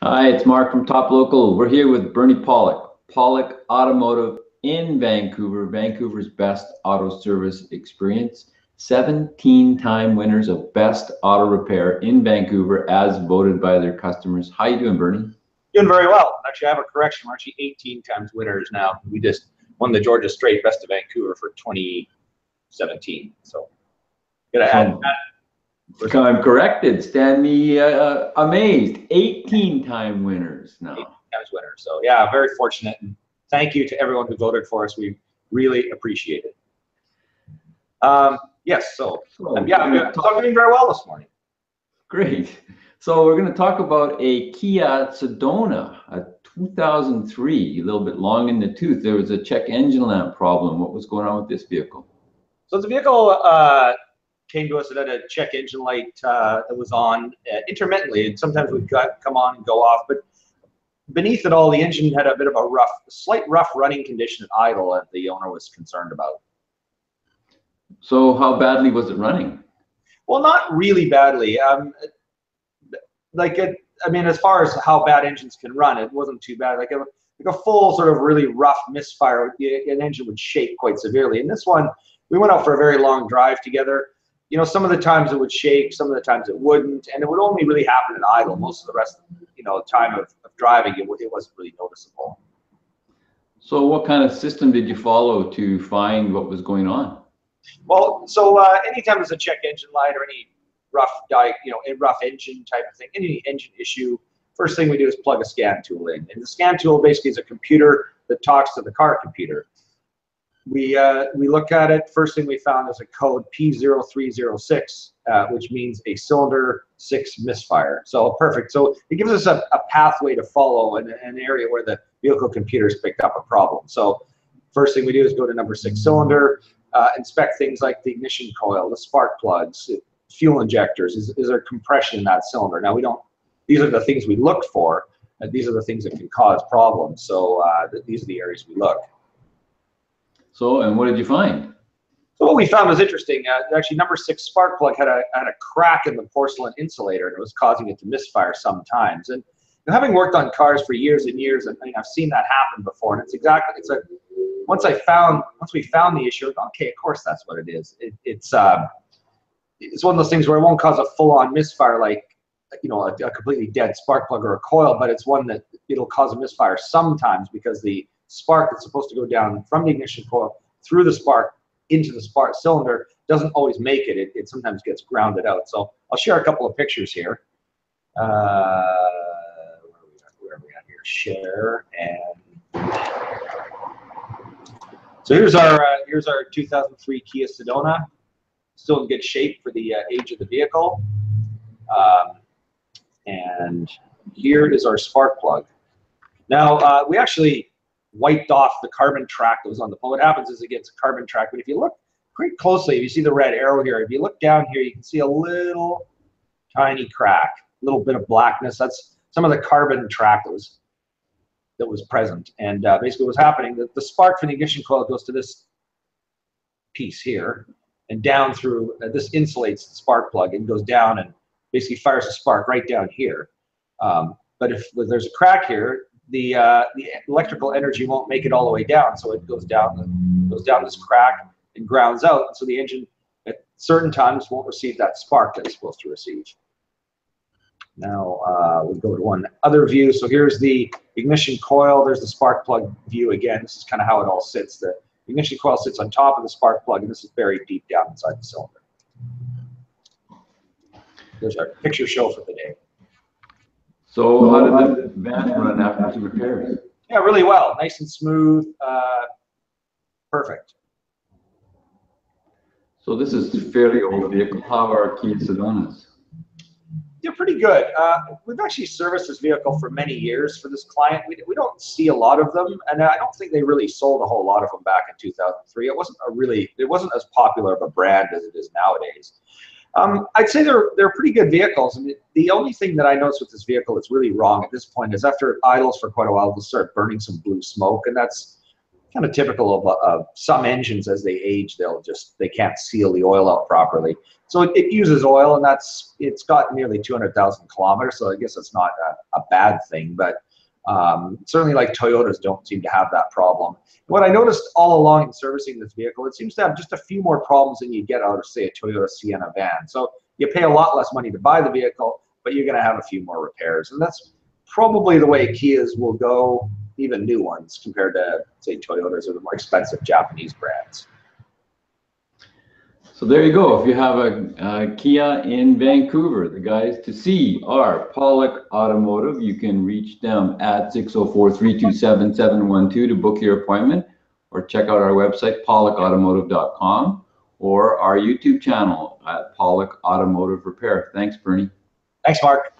Hi, it's Mark from Top Local. We're here with Bernie Pawlik, Pawlik Automotive in Vancouver, Vancouver's best auto service experience. 17-time winners of Best Auto Repair in Vancouver as voted by their customers. How you doing, Bernie? Doing very well. Actually, I have a correction. We're actually 18 times winners now. We just won the Georgia Straight Best of Vancouver for 2017. So, gotta add that. I'm corrected. Stand me amazed. 18-time winners now. 18 times winners. So, yeah, very fortunate. And thank you to everyone who voted for us. We really appreciate it. Yes, so I'm doing very well this morning. Great. So we're going to talk about a Kia Sedona, a 2003, a little bit long in the tooth. There was a check engine lamp problem. What was going on with this vehicle? So the vehicle came to us. It had a check engine light that was on intermittently, and sometimes would come on and go off. But beneath it all, the engine had a bit of a slight rough running condition at idle that the owner was concerned about. So how badly was it running? Well, not really badly. I mean, as far as how bad engines can run, it wasn't too bad. Like a full sort of really rough misfire, an engine would shake quite severely. And this one, we went out for a very long drive together. You know, some of the times it would shake, some of the times it wouldn't, and it would only really happen at idle. Most of the rest, time of driving, it wasn't really noticeable. So what kind of system did you follow to find what was going on? Well, so anytime there's a check engine light or any rough engine type of thing, any engine issue, first thing we do is plug a scan tool in. And the scan tool basically is a computer that talks to the car computer. We look at it. First thing we found is a code P0306, which means a cylinder 6 misfire. So perfect. So it gives us a pathway to follow in an area where the vehicle computers picked up a problem. So first thing we do is go to number 6 cylinder, inspect things like the ignition coil, the spark plugs, fuel injectors. Is there compression in that cylinder? Now these are the things we look for, and these are the things that can cause problems. So these are the areas we look. So, and what did you find? So what we found was interesting. Actually, number 6 spark plug had a crack in the porcelain insulator, and it was causing it to misfire sometimes. And having worked on cars for years and years, and I've seen that happen before. And once we found the issue, okay, of course that's what it is. It's one of those things where it won't cause a full-on misfire like a completely dead spark plug or a coil, but it's one that it'll cause a misfire sometimes because the spark that's supposed to go down from the ignition coil through the spark into the spark cylinder doesn't always make it. It sometimes gets grounded out. So I'll share a couple of pictures here. Where are we at here? Share and. So here's our 2003 Kia Sedona, still in good shape for the age of the vehicle. And here is our spark plug. Now we actually wiped off the carbon track that was on the pole. What happens is it gets a carbon track, but if you look pretty closely, you see the red arrow here. If you look down here, you can see a little tiny crack, a little bit of blackness. That's some of the carbon track that was present. And basically what's happening, the spark from the ignition coil goes to this piece here and down through, this insulates the spark plug and goes down and basically fires a spark right down here. But if there's a crack here, the electrical energy won't make it all the way down, so it goes down this crack and grounds out. And so the engine at certain times won't receive that spark that it's supposed to receive. Now we'll go to one other view. So here's the ignition coil. There's the spark plug view again. This is kind of how it all sits. The ignition coil sits on top of the spark plug, and this is buried deep down inside the cylinder. There's our picture show for the day. So how did the van run after the repairs? Yeah, really well. Nice and smooth. Perfect. So this is a fairly old vehicle. How are Kia Sedonas? They're pretty good. We've actually serviced this vehicle for many years for this client. We don't see a lot of them, and I don't think they really sold a whole lot of them back in 2003. It wasn't as popular of a brand as it is nowadays. I'd say they're pretty good vehicles. I mean, the only thing that I noticed with this vehicle that's really wrong at this point is after it idles for quite a while, it'll start burning some blue smoke, and that's kind of typical of some engines. As they age, they can't seal the oil out properly. So it uses oil, and it's got nearly 200,000 kilometers. So I guess it's not a bad thing, but certainly like Toyotas don't seem to have that problem. What I noticed all along in servicing this vehicle, it seems to have just a few more problems than you get out of, say, a Toyota Sienna van. So you pay a lot less money to buy the vehicle, but you're going to have a few more repairs. And that's probably the way Kias will go, even new ones, compared to, say, Toyotas or the more expensive Japanese brands. So there you go. If you have a Kia in Vancouver, the guys to see are Pawlik Automotive. You can reach them at 604-327-7112 to book your appointment, or check out our website, pawlikautomotive.com, or our YouTube channel at Pawlik Automotive Repair. Thanks, Bernie. Thanks, Mark.